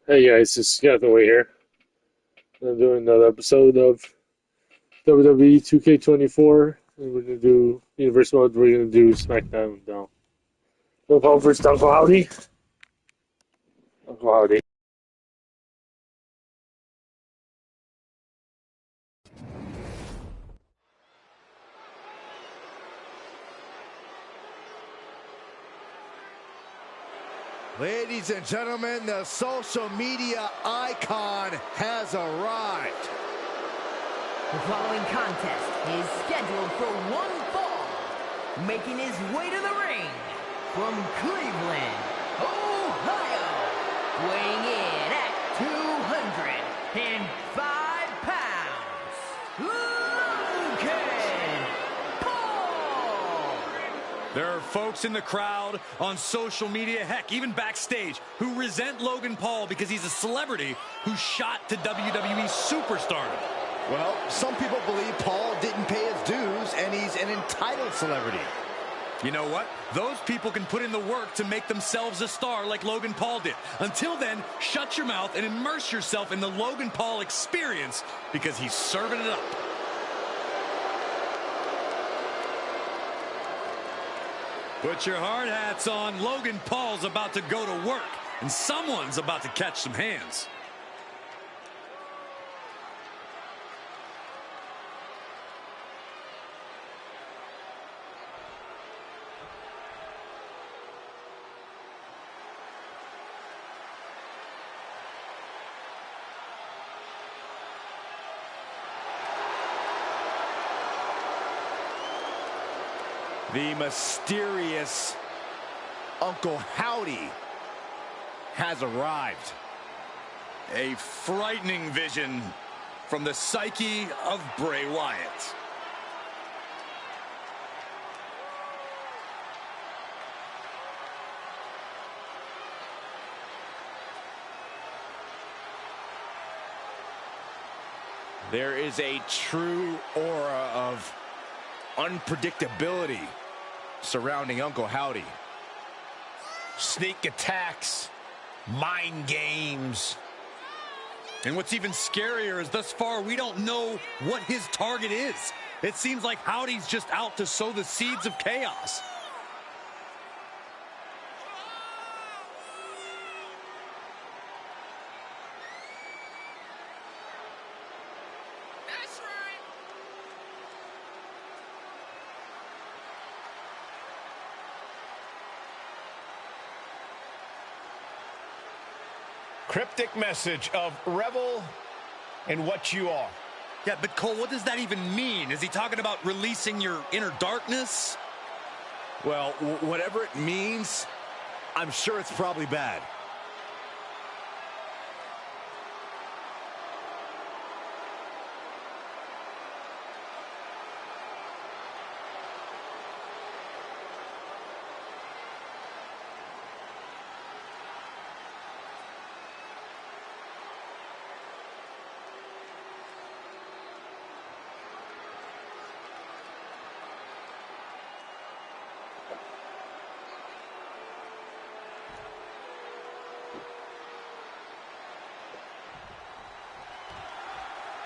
Hey guys, it's Gavin here. I'm doing another episode of WWE 2K24, and we're gonna do Universe Mode. We're gonna do SmackDown now. No Paul versus Uncle Howdy. Uncle Howdy. Ladies and gentlemen, the social media icon has arrived. The following contest is scheduled for one fall. Making his way to the ring from Cleveland, Ohio, weighing in at 205 pounds, Logan Paul. There are folks in the crowd, on social media, heck, even backstage, who resent Logan Paul because he's a celebrity who shot to WWE superstardom. Well, some people believe Paul didn't pay his dues and he's an entitled celebrity. You know what? Those people can put in the work to make themselves a star like Logan Paul did. Until then, shut your mouth and immerse yourself in the Logan Paul experience because he's serving it up. Put your hard hats on. Logan Paul's about to go to work, and someone's about to catch some hands. The mysterious Uncle Howdy has arrived. A frightening vision from the psyche of Bray Wyatt. There is a true aura of unpredictability surrounding Uncle Howdy. Sneak attacks, mind games. And what's even scarier is thus far we don't know what his target is. It seems like Howdy's just out to sow the seeds of chaos. Cryptic message of revel in what you are. Yeah, but Cole, what does that even mean? Is he talking about releasing your inner darkness? Well, whatever it means, I'm sure it's probably bad.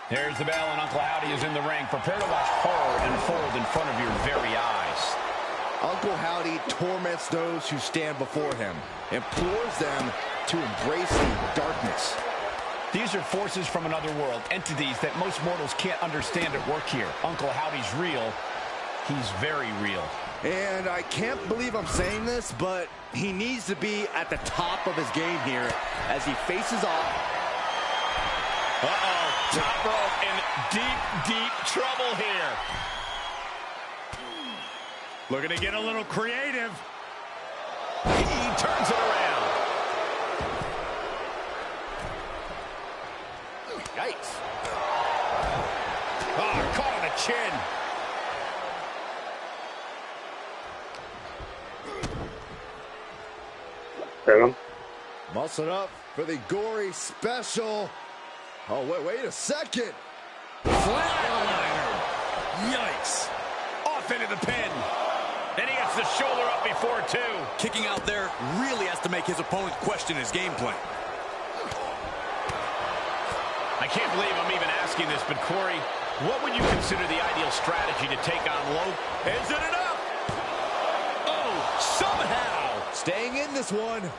There's the bell, and Uncle Howdy is in the ring. Prepare to watch horror unfold in front of your very eyes. Uncle Howdy torments those who stand before him, implores them to embrace the darkness. These are forces from another world, entities that most mortals can't understand at work here. Uncle Howdy's real. He's very real. And I can't believe I'm saying this, but he needs to be at the top of his game here as he faces off. Uh-oh, top rope in deep, deep trouble here. Looking to get a little creative. He turns it around. Yikes. Oh, caught on the chin. Hit him. Muscled up for the gory special. Oh, wait a second. Flatliner. Yikes. Off into the pin. And he gets the shoulder up before two. Kicking out there really has to make his opponent question his game plan. I can't believe I'm even asking this, but Corey, what would you consider the ideal strategy to take on Logan? Is it enough? Oh, somehow staying in this one.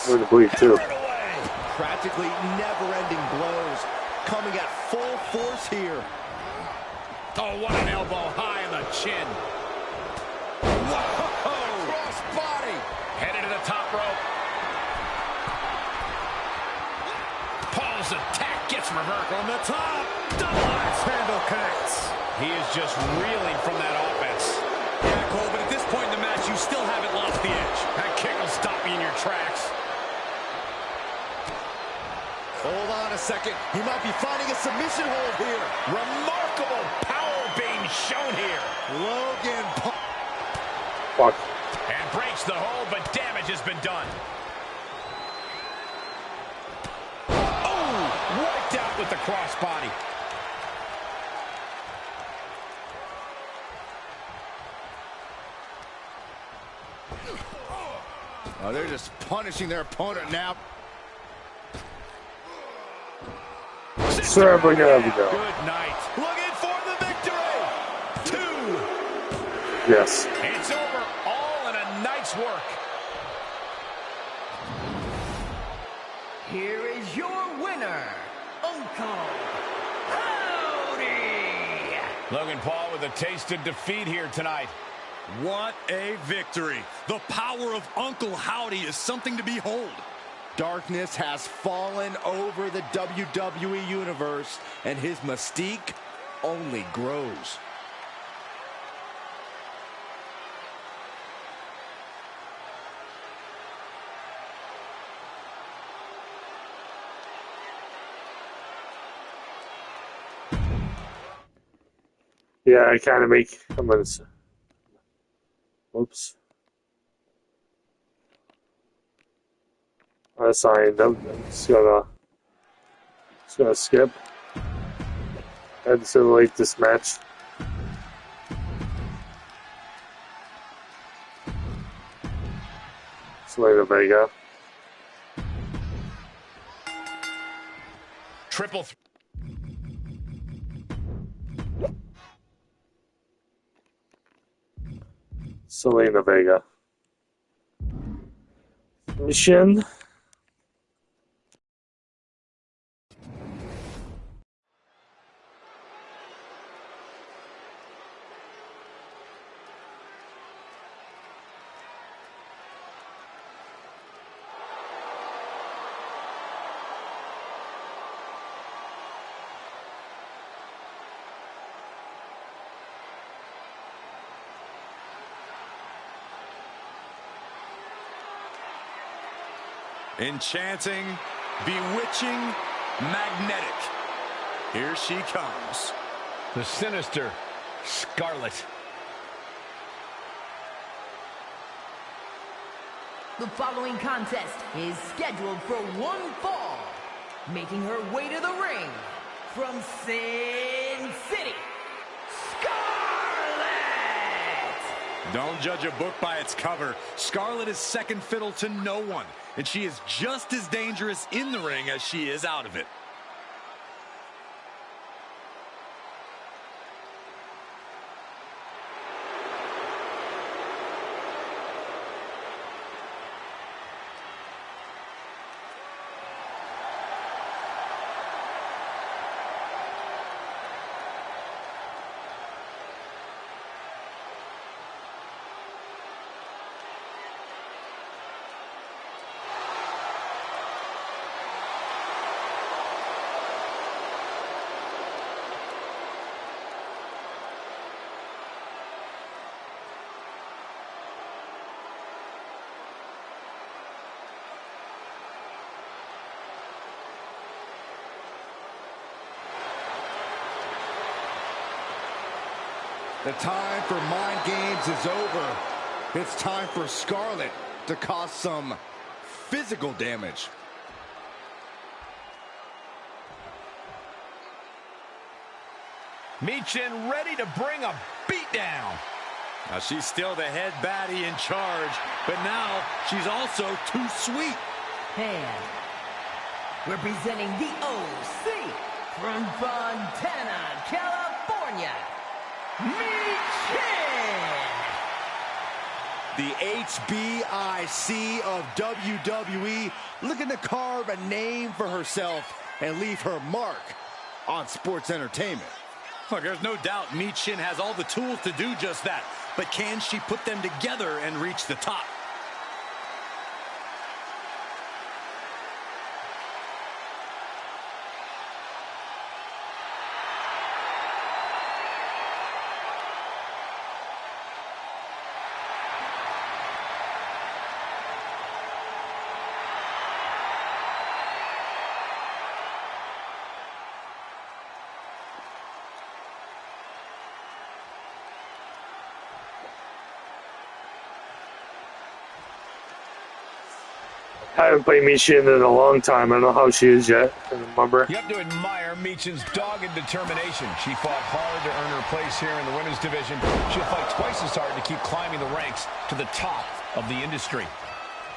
We're in the bleed too. Practically never-ending blows coming at full force here. Oh, what an elbow high on the chin. Whoa! Cross body. Headed to the top rope. Paul's attack gets reversed. From the top, double axe handle connects. He is just reeling from that offense. Yeah, Cole, but at this point in the match, you still haven't lost the edge. That kick will stop you in your tracks. Hold on a second. He might be finding a submission hold here. Remarkable power being shown here. Logan Paul. Fuck. And breaks the hold, but damage has been done. Oh, wiped out with the crossbody. Oh, they're just punishing their opponent now. Sir, bring it up, go. Good night. Looking for the victory. 2. Yes. It's over, all in a night's work. Here is your winner, Uncle Howdy! Logan Paul with a taste of defeat here tonight. What a victory. The power of Uncle Howdy is something to behold. Darkness has fallen over the WWE Universe, and his mystique only grows. Yeah, I kind of make. I'm gonna. Whoops. I signed up. I'm just gonna skip. And simulate this match. Selena Vega. Triple. Selena Vega. Mission. Enchanting, bewitching, magnetic. Here she comes. The sinister Scarlet. The following contest is scheduled for one fall. Making her way to the ring from Sin City, Scarlet! Don't judge a book by its cover. Scarlet is second fiddle to no one, and she is just as dangerous in the ring as she is out of it. The time for mind games is over. It's time for Scarlet to cause some physical damage. Michin ready to bring a beat beatdown. Now she's still the head baddie in charge, but now she's also too sweet. And representing the OC from Fontana, California, Michin. The HBIC of WWE looking to carve a name for herself and leave her mark on sports entertainment. Look, there's no doubt Michin has all the tools to do just that, but can she put them together and reach the top? I haven't played Michin in a long time. I don't know how she is yet. I don't remember. You have to admire Michin's dogged determination. She fought hard to earn her place here in the women's division. She'll fight twice as hard to keep climbing the ranks to the top of the industry.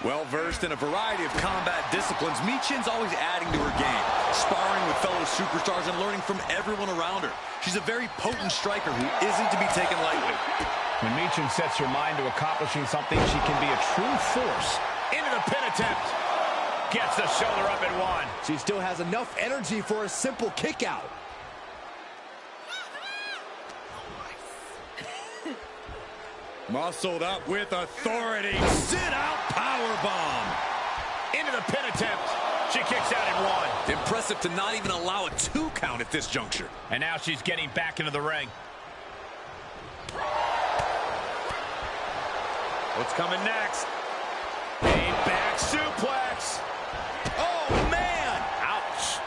Well versed in a variety of combat disciplines, Michin's always adding to her game, sparring with fellow superstars and learning from everyone around her. She's a very potent striker who isn't to be taken lightly. When Michin sets her mind to accomplishing something, she can be a true force. Into the pin attempt. Gets the shoulder up at one. She still has enough energy for a simple kick out. Muscled up with authority. Sit out powerbomb. Into the pin attempt. She kicks out at one. Impressive to not even allow a 2 count at this juncture. And now she's getting back into the ring. What's coming next? A back suplex. Oh, man! Ouch.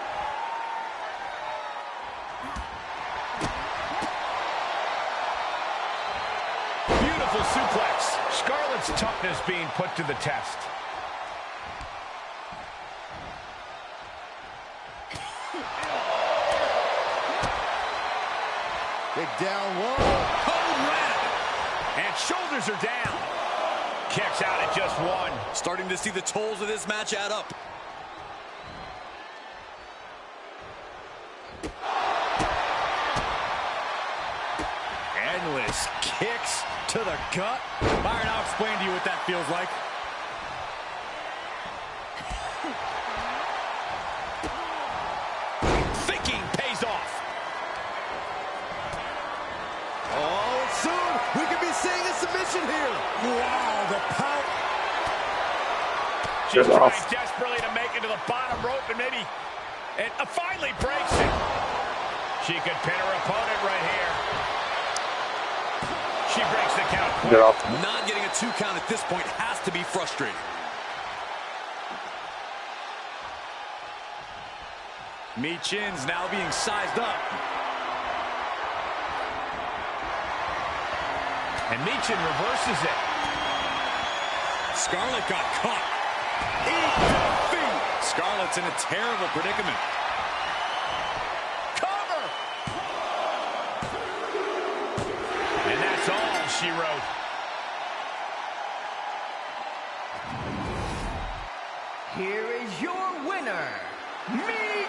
Beautiful suplex. Scarlett's toughness being put to the test. Big down low. Code red. And shoulders are down. Kicks out at just one. Starting to see the tolls of this match add up. Endless kicks to the gut. Byron, I'll explain to you what that feels like. Thinking pays off. Oh, soon we could be seeing a submission here. Wow, the power. She's Get trying off. desperately to make it to the bottom rope and maybe and finally breaks it. She could pin her opponent right here. She breaks the count. Get off. Not getting a 2 count at this point has to be frustrating. Michin's now being sized up. And Michin reverses it. Scarlett got caught. Eat defeat. Scarlett's in a terrible predicament. Cover! And that's all she wrote. Here is your winner, Michin!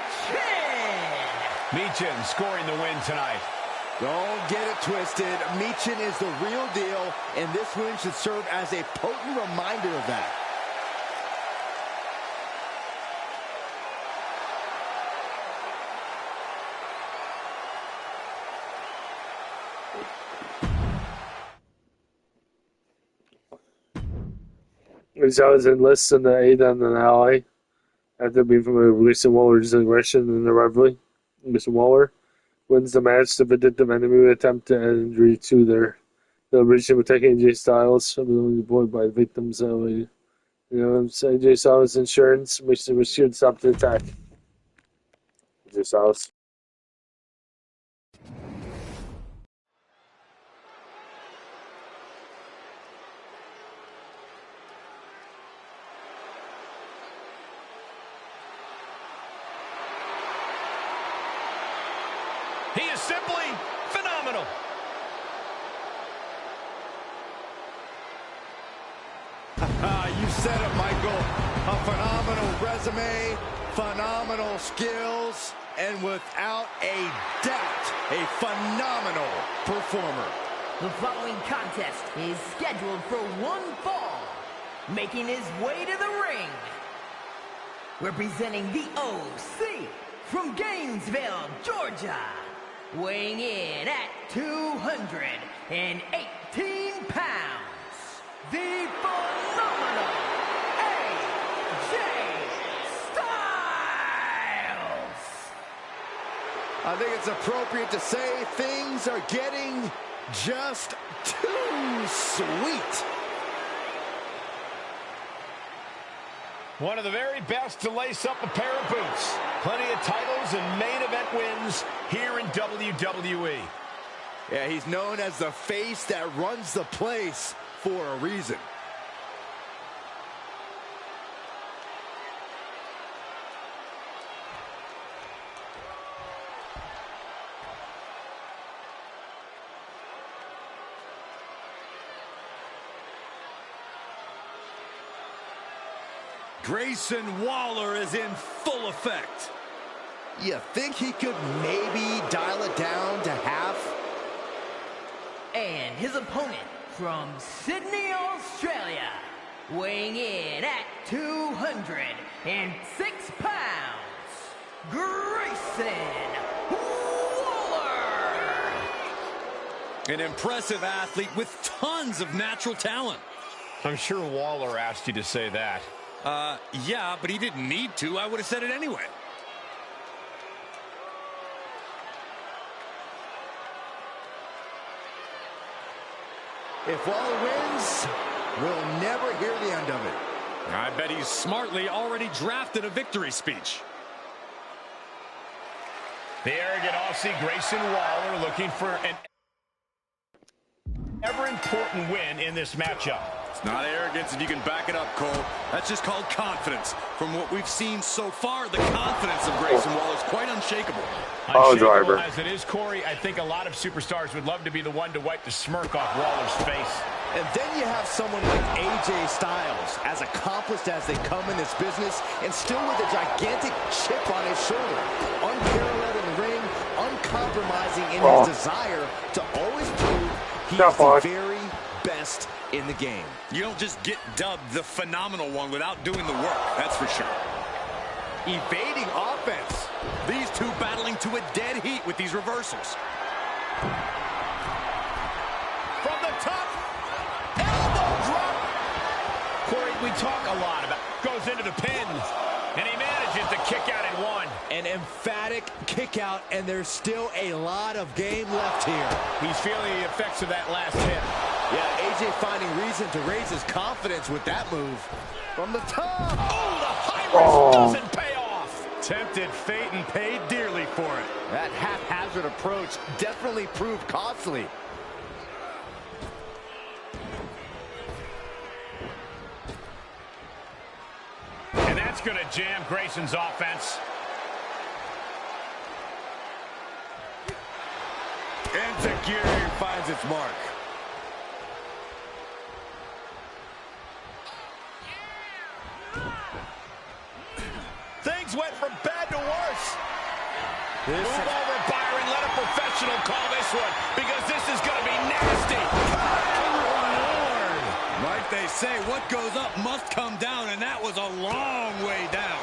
Michin scoring the win tonight. Don't get it twisted. Michin is the real deal, and this win should serve as a potent reminder of that. Gonzalez enlists in the aid on an ally after being from a recent Waller's aggression in the rivalry. Mr. Waller wins the match. The vindictive enemy would attempt to add injury to their celebration with taking AJ Styles, ability avoided by the victims. AJ Styles' insurance makes the machine stop the attack. AJ Styles. He is simply phenomenal. said it, Michael. A phenomenal resume, phenomenal skills, and without a doubt, a phenomenal performer. The following contest is scheduled for one fall. Making his way to the ring, representing the OC from Gainesville, Georgia, weighing in at 218 pounds, the phenomenal AJ Styles. I think it's appropriate to say things are getting just too sweet. One of the very best to lace up a pair of boots. Plenty of titles and main event wins here in WWE. Yeah, he's known as the face that runs the place for a reason. Grayson Waller is in full effect. You think he could maybe dial it down to half? And his opponent from Sydney, Australia, weighing in at 206 pounds, Grayson Waller. An impressive athlete with tons of natural talent. I'm sure Waller asked you to say that. Yeah, but he didn't need to. I would have said it anyway. If Waller wins, we'll never hear the end of it. I bet he's smartly already drafted a victory speech. The arrogant Aussie Grayson Waller looking for an ever-important win in this matchup. It's not arrogance if you can back it up, Cole. That's just called confidence. From what we've seen so far, the confidence of Grayson Waller is quite unshakable. Unshakable as it is, Corey, I think a lot of superstars would love to be the one to wipe the smirk off Waller's face. And then you have someone like AJ Styles, as accomplished as they come in this business, and still with a gigantic chip on his shoulder. Unparalleled in the ring, uncompromising in his desire to always prove he's the very best in the game. You don't just get dubbed the phenomenal one without doing the work, that's for sure. Evading offense. These two battling to a dead heat with these reversals. From the top, elbow drop. Corey, we talk a lot about goes into the pin, and he manages to kick out in one. An emphatic kick out, and there's still a lot of game left here. He's feeling the effects of that last hit. Yeah, AJ finding reason to raise his confidence with that move. From the top. Oh, the high risk doesn't pay off. Tempted fate and paid dearly for it. That haphazard approach definitely proved costly. And that's going to jam Grayson's offense. Enziguri finds its mark. Things went from bad to worse. Move over, Byron. Let a professional call this one, because this is going to be nasty. Like they say, what goes up must come down, and that was a long way down.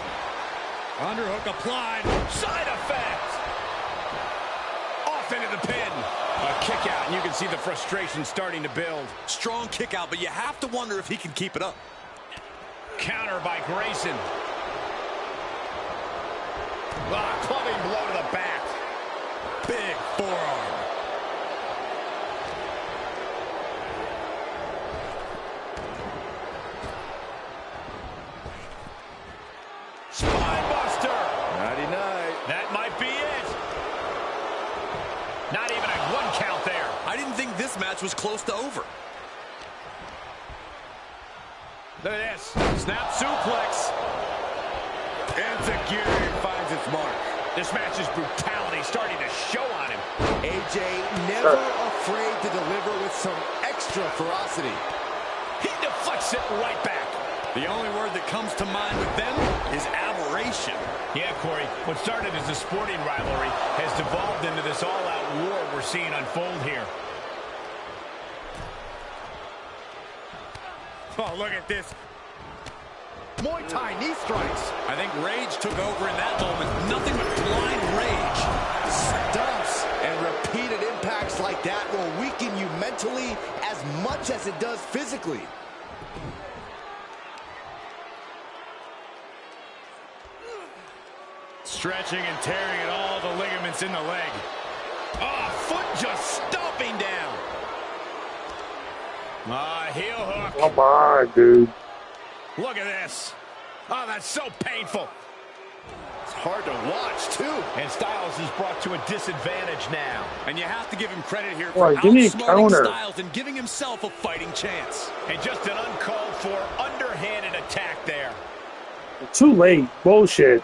Underhook applied. Side effect. Off into the pin. A kick out, and you can see the frustration starting to build. Strong kick out, but you have to wonder if he can keep it up. Counter by Grayson. Clubbing blow to the back. Big forearm. Spine buster. Nighty-night. That might be it. Not even a one count there. I didn't think this match was close to over. Look at this. Snap suplex. Enziguri finds its mark. This match's brutality starting to show on him. AJ never afraid to deliver with some extra ferocity. He deflects it right back. The only word that comes to mind with them is aberration. Yeah, Corey, what started as a sporting rivalry has devolved into this all-out war we're seeing unfold here. Oh, look at this. Muay Thai knee strikes. I think rage took over in that moment. Nothing but blind rage. Stumps and repeated impacts like that will weaken you mentally as much as it does physically. Stretching and tearing at all the ligaments in the leg. Oh, foot just stomping down. Heel hook. Come on, dude. Look at this. Oh, that's so painful. It's hard to watch, too. And Styles is brought to a disadvantage now. And you have to give him credit here Boy, for give me a outsmarting counter. Styles and giving himself a fighting chance. And just an uncalled for, underhanded attack there. Too late. Bullshit.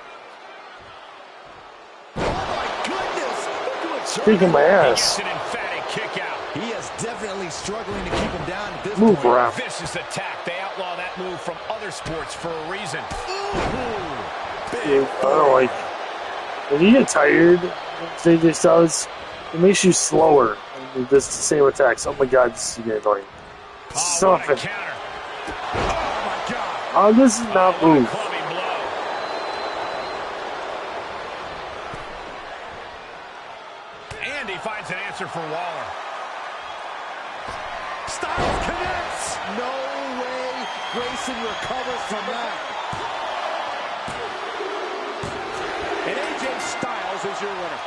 Oh, my goodness. Kicking my He ass. gets an emphatic kick out. He is definitely struggling to keep him down at this Move point. around. Vicious attack. They outlaw that move from other sports for a reason. Dude, I don't like. When you get tired, AJ Styles, it makes you slower. And it's the same attacks. Oh my god, this is getting annoying. Oh, what a Something. counter. Oh, my God. Oh, this is not What a move. clubbing blow. And he finds an answer for Waller. Styles connects. No way Grayson recovers from that. And AJ Styles is your winner.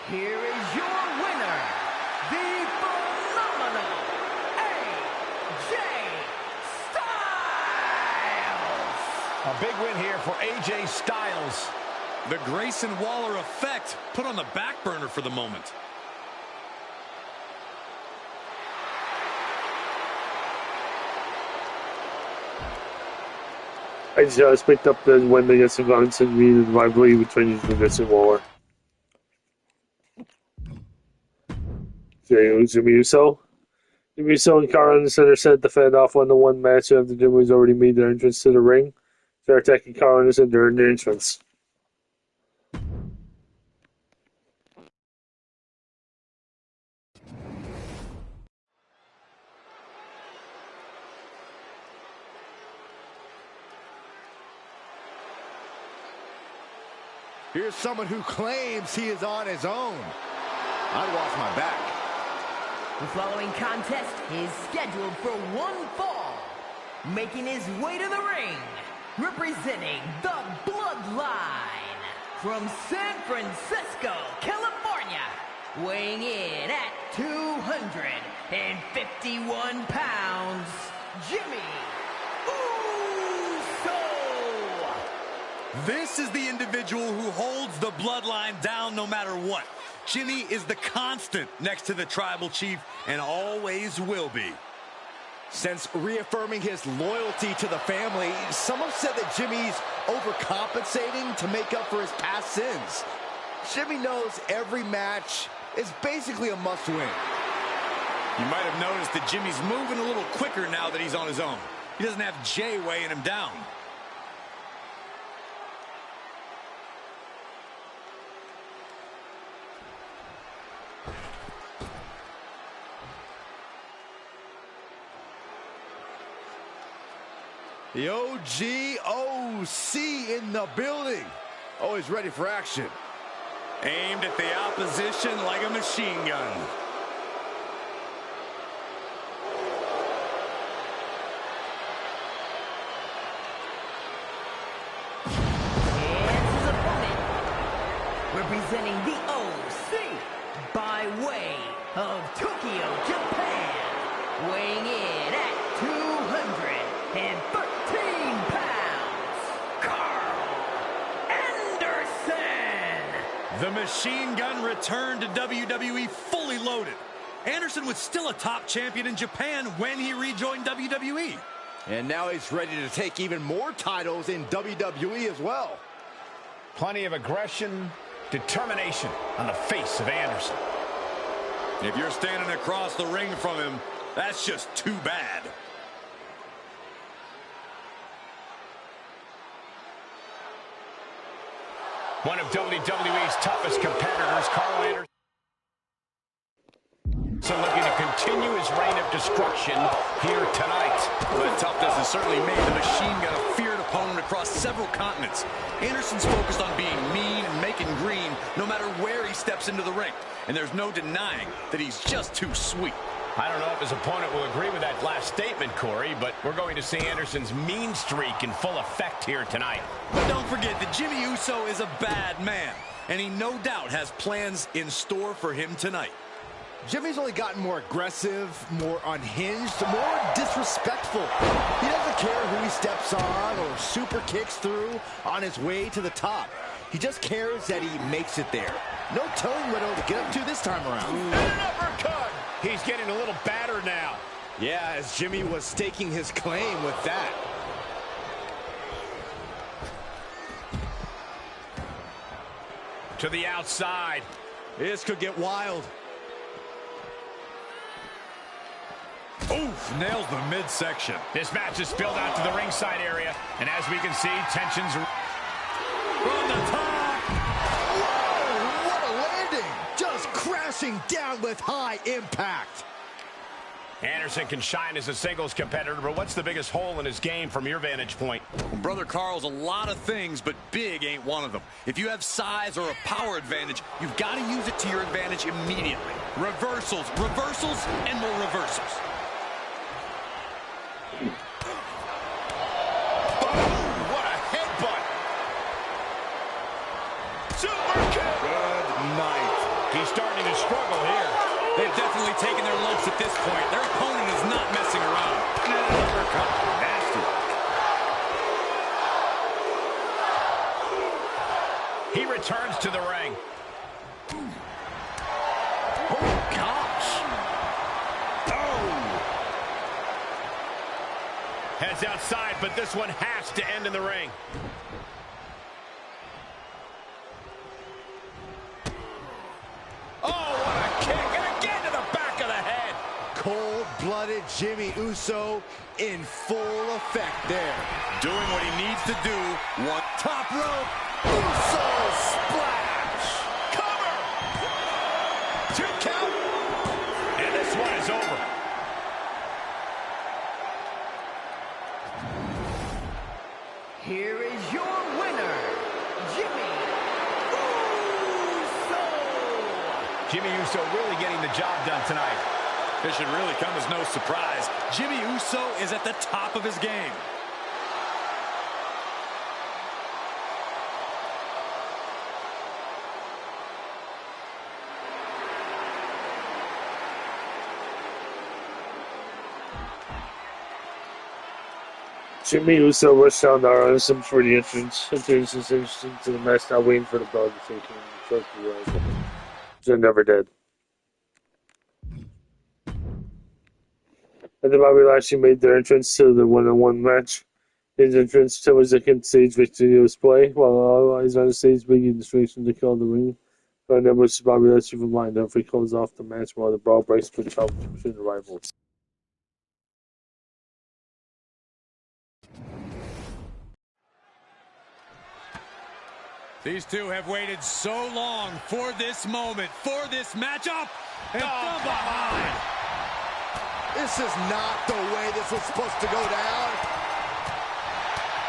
Here is your winner, the phenomenal AJ Styles. A big win here for AJ Styles. The Grayson Waller effect put on the back burner for the moment. I just picked up the win against Vince and me the rivalry between Vince and Waller. Jimmy Uso. Jimmy Uso and Carl Anderson are set to fend off 1-1 match after Jimmy's already made their entrance to the ring. They're attacking Carl Anderson during their entrance. Here's someone who claims he is on his own. I'd watch my back. The following contest is scheduled for one fall. Making his way to the ring, representing the Bloodline, from San Francisco, California, weighing in at 251 pounds, Jimmy Uso. This is the individual who holds the Bloodline down no matter what. Jimmy is the constant next to the tribal chief and always will be. Since reaffirming his loyalty to the family, some have said that Jimmy's overcompensating to make up for his past sins. Jimmy knows every match is basically a must-win. You might have noticed that Jimmy's moving a little quicker now that he's on his own. He doesn't have Jay weighing him down. The OGOC in the building. Always ready for action. Aimed at the opposition like a machine gun. And his opponent, representing the OC, by way of Tokyo, Japan, weighing in at 213 pounds, Carl Anderson. The machine gun returned to WWE fully loaded. Anderson was still a top champion in Japan when he rejoined WWE. And now he's ready to take even more titles in WWE as well. Plenty of aggression, determination on the face of Anderson. If you're standing across the ring from him, That's just too bad. One of WWE's toughest competitors, Carl Anderson, looking to continue his reign of destruction here tonight. Well, that toughness has certainly made the Machine Gun a feared opponent across several continents. Anderson's focused on being mean and making green no matter where he steps into the ring. And there's no denying that he's just too sweet. I don't know if his opponent will agree with that last statement, Corey, but we're going to see Anderson's mean streak in full effect here tonight. But don't forget that Jimmy Uso is a bad man, and he no doubt has plans in store for him tonight. Jimmy's only gotten more aggressive, more unhinged, more disrespectful. He doesn't care who he steps on or super kicks through on his way to the top. He just cares that he makes it there. No telling what he'll get up to this time around. And an uppercut! He's getting a little battered now. Yeah, as Jimmy was staking his claim with that. To the outside. This could get wild. Oof, nails the midsection. This match is spilled out to the ringside area, and as we can see, tensions from the top. Whoa, what a landing! Just crashing down with high impact. Anderson can shine as a singles competitor, but what's the biggest hole in his game from your vantage point? Well, Brother Carl's a lot of things, but big ain't one of them. If you have size or a power advantage, you've got to use it to your advantage immediately. Reversals, reversals, and more reversals. What a headbutt! Super kick! Good night. He's starting to struggle here. They've definitely taken their lumps at this point. Their opponent is not messing around. Uppercut. Nasty. He returns to the ring. Oh, gosh. Heads outside, but this one has to end in the ring. Oh, what a kick. And again to the back of the head. Cold-blooded Jimmy Uso in full effect there. Doing what he needs to do. One top rope. Uso splash. Cover. 2 count. And this one is over. Here is your winner, Jimmy Uso. Jimmy Uso really getting the job done tonight. This should really come as no surprise. Jimmy Uso is at the top of his game. Jimmy Uso rushed down to Anderson for the entrance. Entrance into the match, not waiting for the bell to take him. So never did. And then Bobby Lashley made their entrance to the one-on-one match. His entrance was a stage victory display, while all eyes on the stage, Biggie distraction to kill the ring. But then was Bobby Lashley reminder if he closes off the match while the brawl breaks between the rivals. These two have waited so long for this moment, for this matchup, and from behind. This is not the way this was supposed to go down.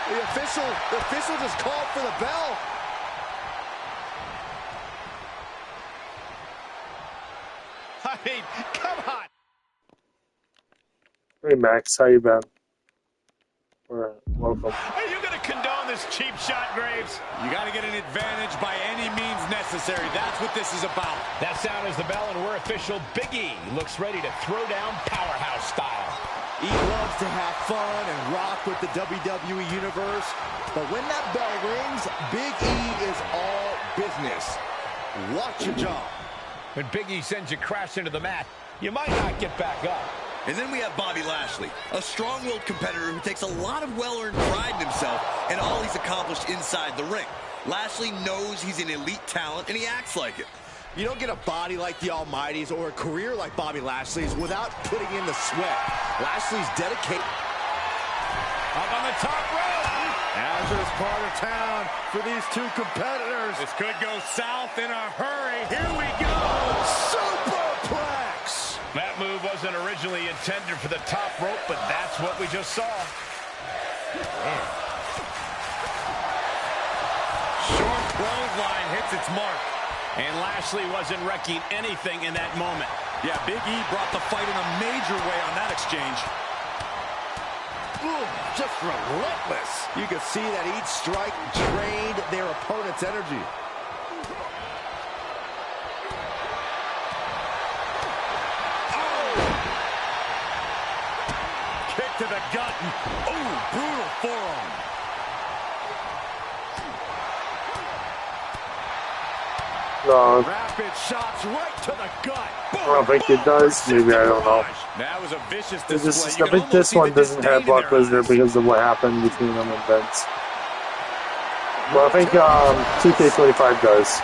The official just called for the bell. I mean, come on. Hey Max, how you been? Welcome. Are you going to condone this cheap shot, Graves? You got to get an advantage by any means necessary. That's what this is about. That sound is the bell, and we're official. Big E looks ready to throw down powerhouse style. He loves to have fun and rock with the WWE Universe. But when that bell rings, Big E is all business. Watch your jaw. When Big E sends you crash into the mat, you might not get back up. And then we have Bobby Lashley, a strong-willed competitor who takes a lot of well-earned pride in himself and all he's accomplished inside the ring. Lashley knows he's an elite talent, and he acts like it. You don't get a body like the Almighty's or a career like Bobby Lashley's without putting in the sweat. Lashley's dedicated. Up on the top rope. Hazardous part of town for these two competitors. This could go south in a hurry. Here we go. Superplex. That move wasn't originally intended for the top rope, but that's what we just saw. Man. Short clothesline hits its mark. And Lashley wasn't wrecking anything in that moment. Yeah, Big E brought the fight in a major way on that exchange. Ooh, just relentless. You can see that each strike drained their opponent's energy. Oh! Kick to the gut. Oh, brutal forearm. No, Rapid shots right to the gut. I don't think it does. Maybe, I don't know. That was a vicious It's display. just, You I can think this almost see one the doesn't have disdain in Brock their Lesnar eyes. because of what happened between them and Vince. Well, I think 2K25 does.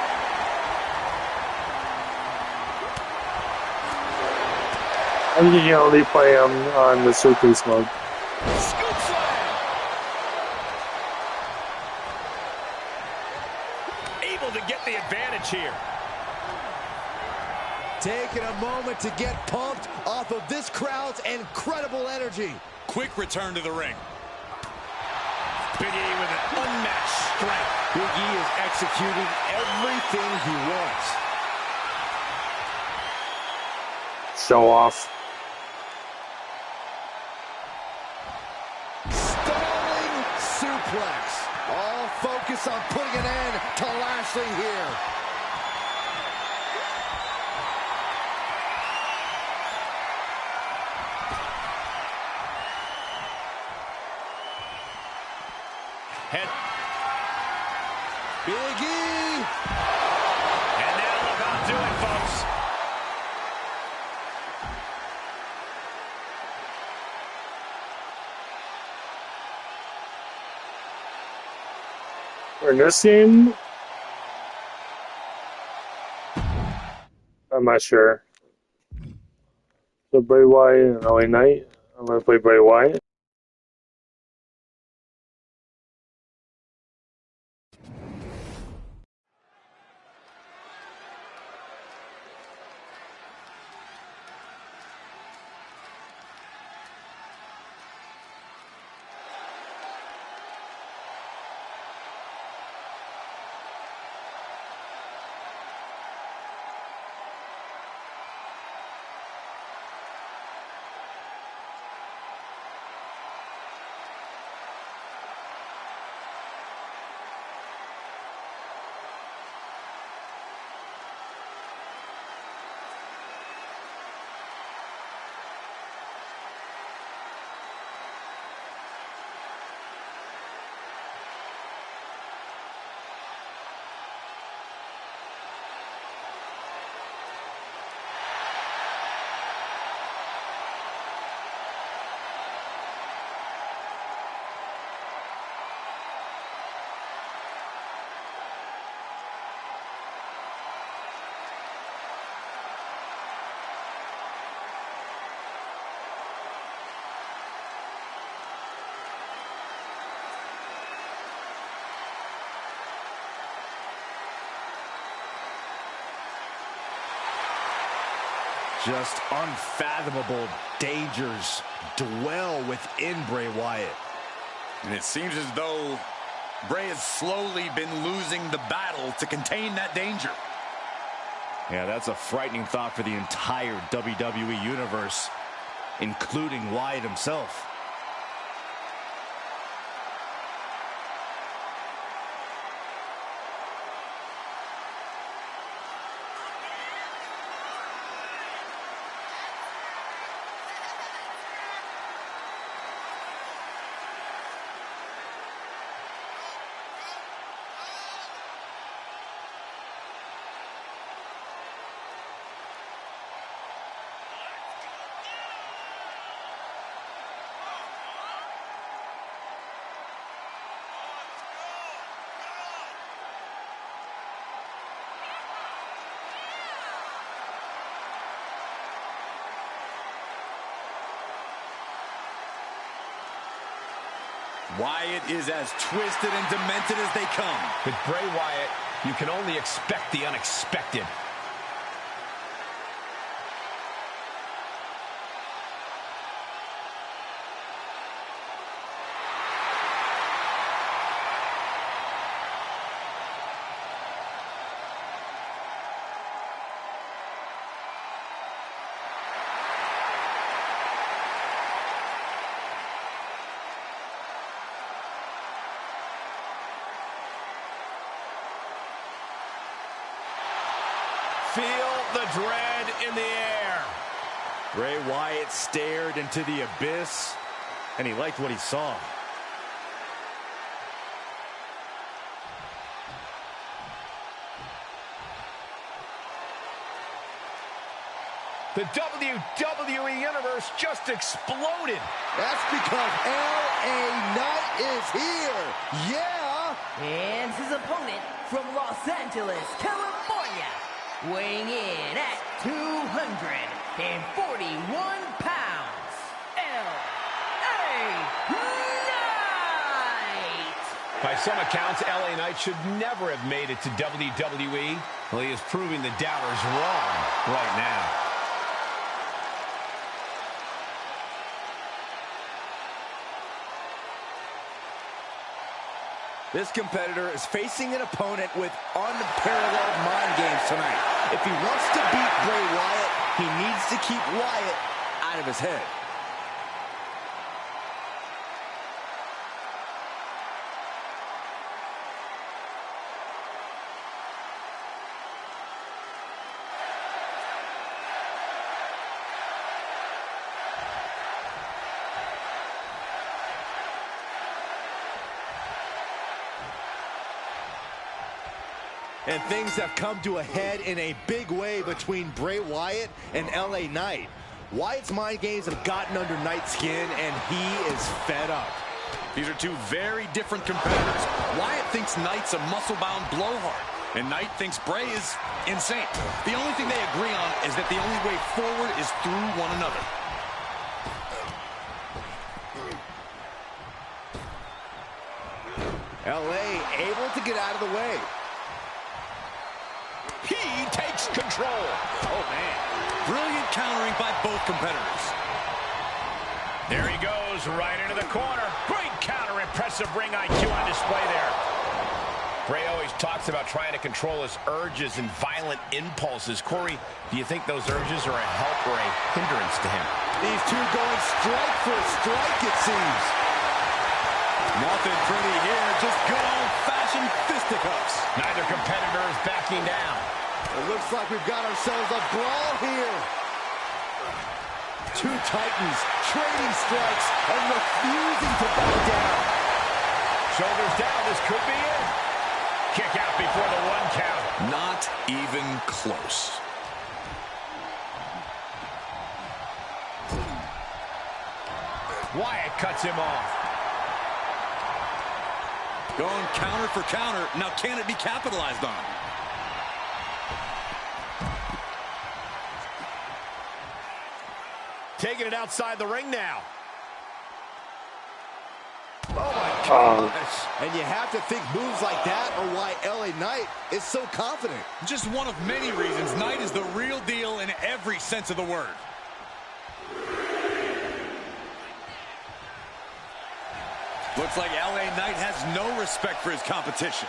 I think you can only play them on the showcase mode. Scoop slam. Able to get the advantage here. Taking a moment to get pumped off of this crowd's incredible energy. Quick return to the ring. Big E with an unmatched strength. Big E is executing everything he wants. Show off. Stalling suplex. All focus on putting an end to Lashley here. Head. Big E. And that'll about do it, folks. Or in this game, I'm not sure. So Bray Wyatt and LA Knight. I'm gonna play Bray Wyatt. Just unfathomable dangers dwell within Bray Wyatt. And it seems as though Bray has slowly been losing the battle to contain that danger. Yeah, that's a frightening thought for the entire WWE Universe, including Wyatt himself. Wyatt is as twisted and demented as they come. With Bray Wyatt, you can only expect the unexpected. Feel the dread in the air. Bray Wyatt stared into the abyss, and he liked what he saw. The WWE Universe just exploded. That's because LA Knight is here. Yeah! And his opponent from Los Angeles, California, weighing in at 241 pounds, LA Knight! By some accounts, LA Knight should never have made it to WWE. Well, he is proving the doubters wrong right now. This competitor is facing an opponent with unparalleled mind games tonight. If he wants to beat Bray Wyatt, he needs to keep Wyatt out of his head. And things have come to a head in a big way between Bray Wyatt and LA Knight. Wyatt's mind games have gotten under Knight's skin, and he is fed up. These are two very different competitors. Wyatt thinks Knight's a muscle-bound blowhard, and Knight thinks Bray is insane. The only thing they agree on is that the only way forward is through one another. LA able to get out of the way. He takes control. Oh, man. Brilliant countering by both competitors. There he goes, right into the corner. Great counter, impressive ring IQ on display there. Bray always talks about trying to control his urges and violent impulses. Corey, do you think those urges are a help or a hindrance to him? These two going strike for strike, it seems. Nothing pretty here, just good old-fashioned fisticuffs. Neither competitor is backing down. It looks like we've got ourselves a brawl here. Two titans trading strikes and refusing to back down. Shoulders down, this could be it. Kick out before the one count. Not even close. Wyatt cuts him off. Going counter for counter. Now can it be capitalized on? Taking it outside the ring now. Oh my gosh. And you have to think moves like that are why LA Knight is so confident. Just one of many reasons Knight is the real deal in every sense of the word. Looks like LA Knight has no respect for his competition.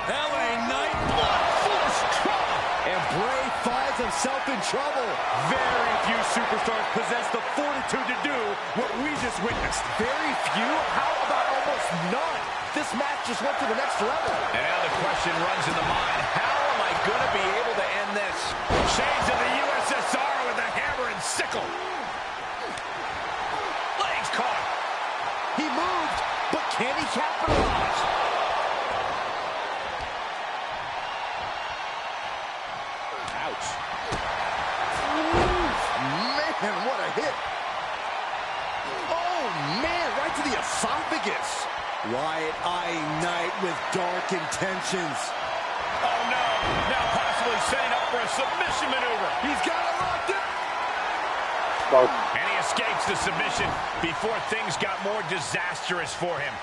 LA Knight, blood force drop. And Bray finds himself in trouble. Very few superstars possess the fortitude to do what we just witnessed. Very few? How about almost none? This match just went to the next level. And now the question runs in the mind, how am I going to be able to end this? Shades of the USSR with the hammer and sickle. Legs caught. He moved, but can he capitalize? Ouch. Man, what a hit. Oh, man, right to the esophagus. Wyatt eyeing Knight with dark intentions. Oh, no. Now possibly setting up for a submission maneuver. He's got it locked in. Fuck. And he escapes the submission before things got more disastrous for him.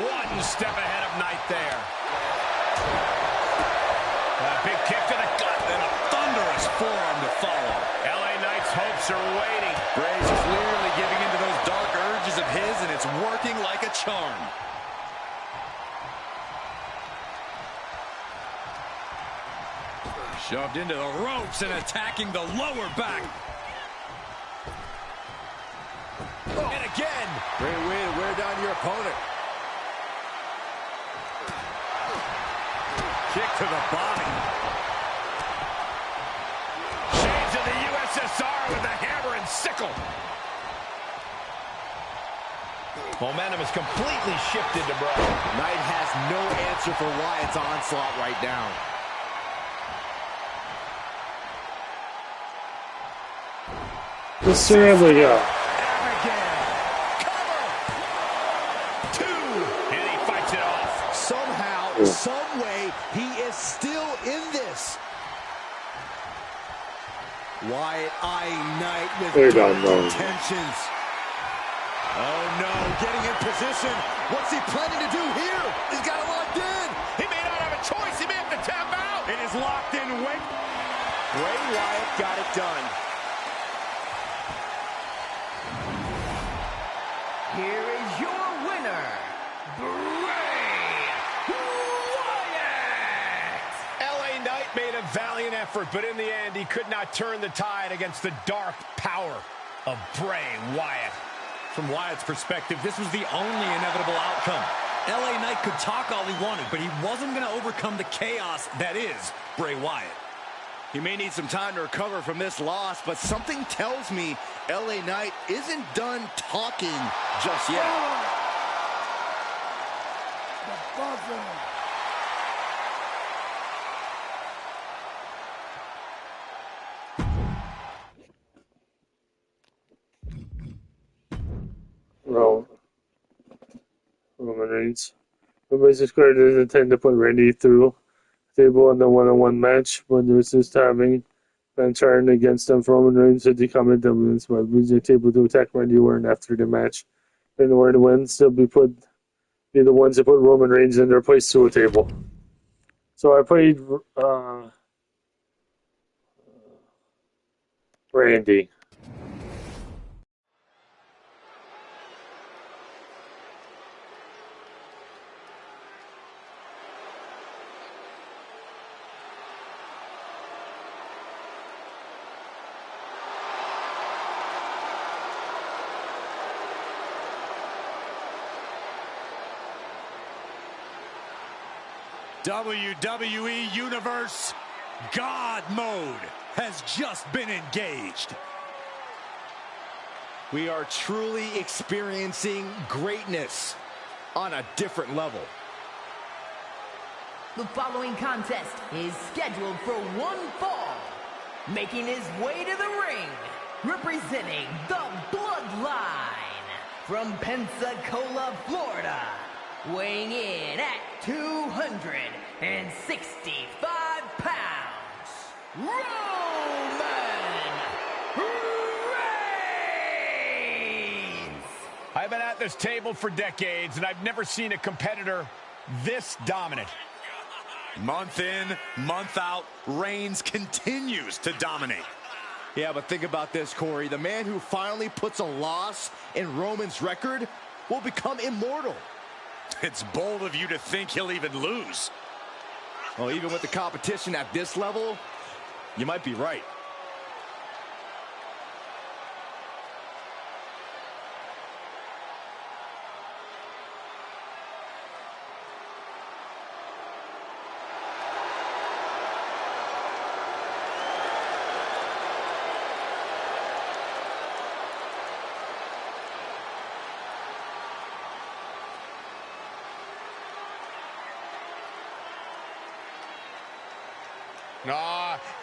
One step ahead of Knight there. A big kick to the gut and a thunderous forearm to follow. LA Knight's hopes are waiting. Bray's clearly giving into those dark urges of his, and it's working like a charm. Shoved into the ropes and attacking the lower back. And again, great way to wear down your opponent. Kick to the body. Shades of the USSR with the hammer and sickle. Momentum is completely shifted to Bray. Knight has no answer for Wyatt's onslaught right now. Mr. Abigail. And he fights it off. Somehow, some way, he is still in this. Wyatt eyeing Knight with dark intentions. Oh no, getting in position. What's he planning to do here? He's got it locked in. He may not have a choice. He may have to tap out. It is locked in. Wait. Bray Wyatt got it done. Here is your winner, Bray Wyatt! LA Knight made a valiant effort, but in the end, he could not turn the tide against the dark power of Bray Wyatt. From Wyatt's perspective, this was the only inevitable outcome. LA Knight could talk all he wanted, but he wasn't going to overcome the chaos that is Bray Wyatt. He may need some time to recover from this loss, but something tells me LA Knight isn't done talking just yet. Roman Reigns. Everybody's declared his intent to put Randy through the table in the one-on-one match, but there was this timing been turned against them for Roman Reigns to decome a dominance by losing the table to attack Randy Orton after the match. And Orton wins, they'll be the ones that put Roman Reigns in their place to a table. So I played Randy. WWE Universe God Mode has just been engaged. We are truly experiencing greatness on a different level. The following contest is scheduled for one fall. Making his way to the ring, representing the Bloodline from Pensacola, Florida, weighing in at 265 pounds, Roman Reigns! I've been at this table for decades, and I've never seen a competitor this dominant. Month in, month out, Reigns continues to dominate. Yeah, but think about this, Corey. The man who finally puts a loss in Roman's record will become immortal. It's bold of you to think he'll even lose. Well, even with the competition at this level, you might be right.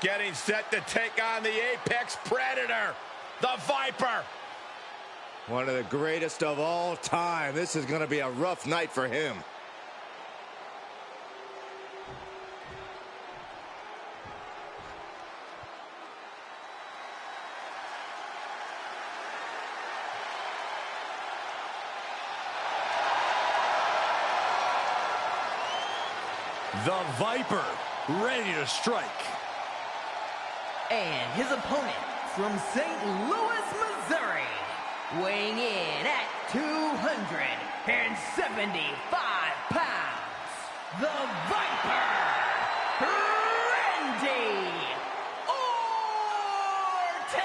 Getting set to take on the Apex Predator, the Viper. One of the greatest of all time. This is going to be a rough night for him. The Viper, ready to strike. And his opponent from St. Louis, Missouri, weighing in at 275 pounds, the Viper, Randy Orton!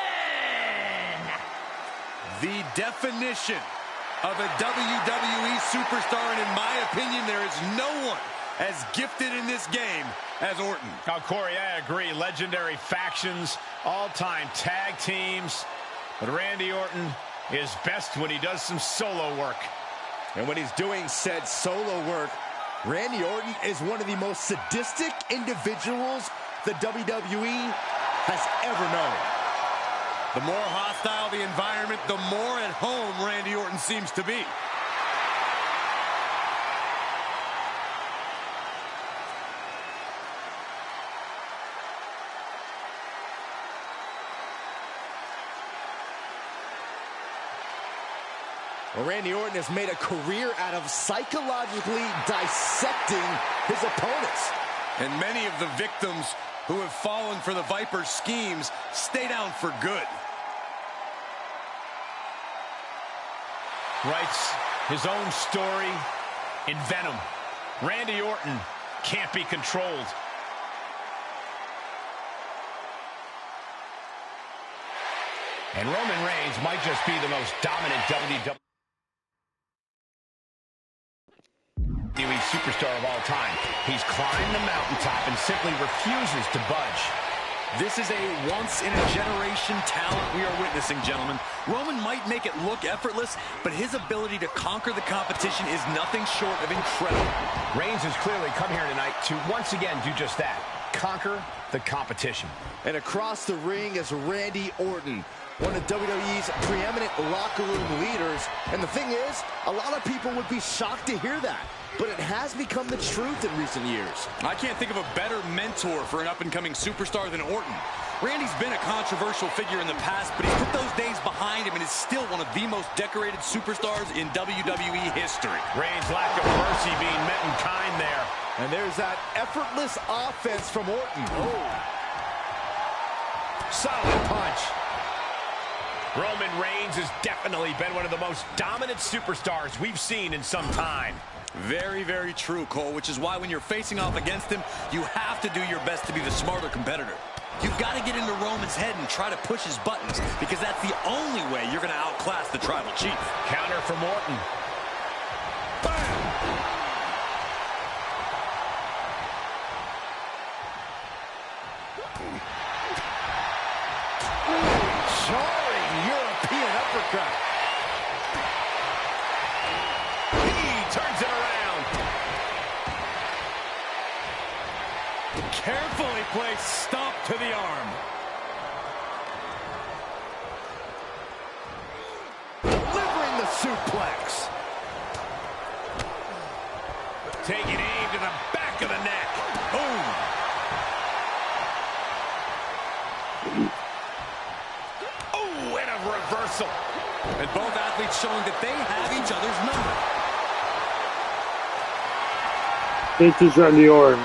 The definition of a WWE superstar, and in my opinion, there is no one as gifted in this game as Orton. Oh, Corey, I agree. Legendary factions, all-time tag teams. But Randy Orton is best when he does some solo work. And when he's doing said solo work, Randy Orton is one of the most sadistic individuals the WWE has ever known. The more hostile the environment, the more at home Randy Orton seems to be. Well, Randy Orton has made a career out of psychologically dissecting his opponents. And many of the victims who have fallen for the Viper's schemes stay down for good. Writes his own story in Venom. Randy Orton can't be controlled. And Roman Reigns might just be the most dominant WWE superstar of all time. He's climbed the mountaintop and simply refuses to budge. This is a once-in-a-generation talent we are witnessing, gentlemen. Roman might make it look effortless, but his ability to conquer the competition is nothing short of incredible. Reigns has clearly come here tonight to once again do just that. Conquer the competition. And across the ring is Randy Orton, one of WWE's preeminent locker room leaders. And the thing is, a lot of people would be shocked to hear that, but it has become the truth in recent years. I can't think of a better mentor for an up-and-coming superstar than Orton. Randy's been a controversial figure in the past, but he's put those days behind him and is still one of the most decorated superstars in WWE history. Reigns' lack of mercy being met in kind there. And there's that effortless offense from Orton. Oh. Solid punch. Roman Reigns has definitely been one of the most dominant superstars we've seen in some time. Very, very true, Cole, which is why when you're facing off against him, you have to do your best to be the smarter competitor. You've got to get into Roman's head and try to push his buttons, because that's the only way you're going to outclass the Tribal Chief. Counter from Orton. Bam! Jarring European uppercut. Turns it around. Carefully placed stomp to the arm. Delivering the suplex. Taking aim to the back of the neck. Boom. Oh, and a reversal. And both athletes showing that they have each other's number. This is Randy Orton.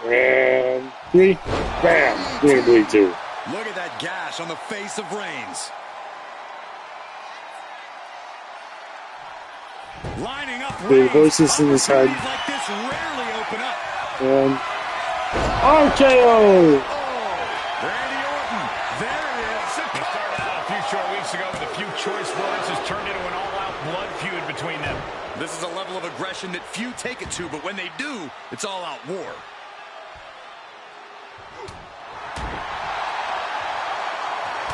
And 3, bam, you're gonna bleed too. Look at that gash on the face of Reigns. Lining up Big voices in his head. Like this rarely open up. And RKO! Randy Orton, there it is. He started out a few short weeks ago with a few choice words, has turned into an all-out blood feud between them. This is a level of aggression that few take it to, but when they do, it's all-out war.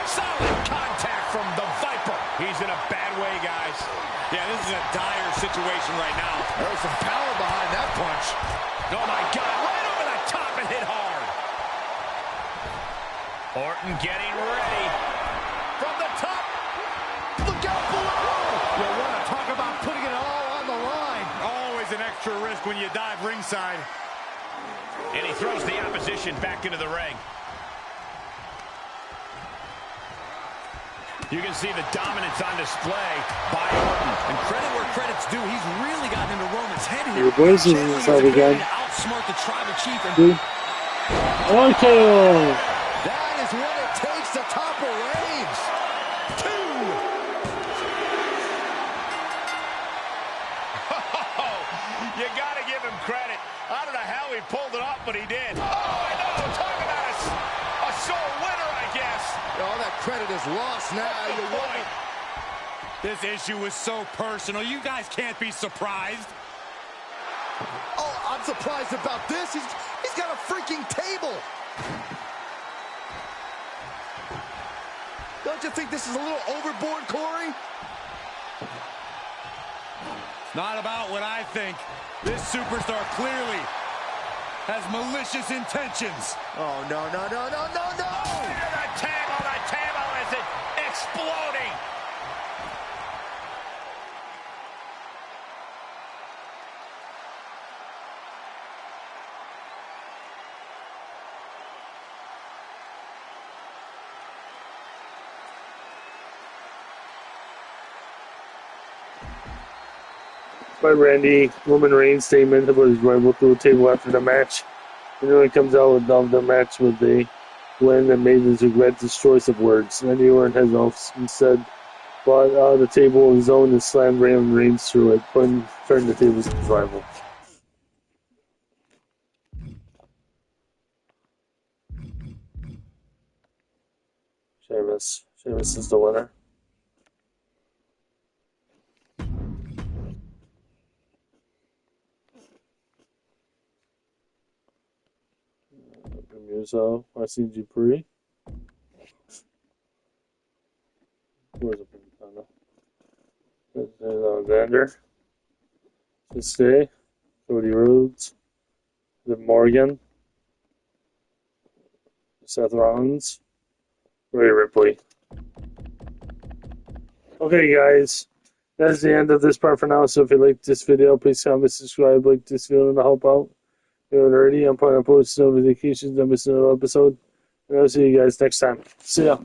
Solid contact from the Viper. He's in a bad way, guys. Yeah, this is a dire situation right now. There's some power behind that punch. Oh, my God. Right over the top and hit hard. Orton getting ready. From the top. Look out below! You want to talk about putting it all on the line. Always an extra risk when you dive ringside. And he throws the opposition back into the ring. You can see the dominance on display by Orton. And credit where credit's due. He's really gotten into Roman's head here. Your boys is Channeling his inside ability again. to outsmart the tribal chief. And Okay. That is what it takes to topple Reigns. 2. You got to give him credit. I don't know how he pulled it off, but he did. Oh, I know. Talk about a sore winner, I guess. All that credit is lost now. You won it. this issue was so personal. You guys can't be surprised. Oh, I'm surprised about this. He's got a freaking table. Don't you think this is a little overboard, Corey? Not about what I think. This superstar clearly has malicious intentions. Oh, no, no, no, no, no, no! The table is exploding. By Randy, Roman Reigns' statement about his rival through a table after the match. And then he comes out with the match with the win and made his regrets his choice of words. Randy Orton has often said, bought the table of his own and slammed Roman Reigns through it, turning the tables to his rival. Sheamus is the winner. Muso, Marcin Dupree. Where's the Pintana? There's Alexander. Stay. Cody Rhodes. The Morgan. Seth Rollins. Rhea Ripley. Okay, guys. That's the end of this part for now. So if you liked this video, please comment, subscribe, like this video to help out. If you're already, I'm planning on posting notifications. Don't miss another episode. And I'll see you guys next time. See ya.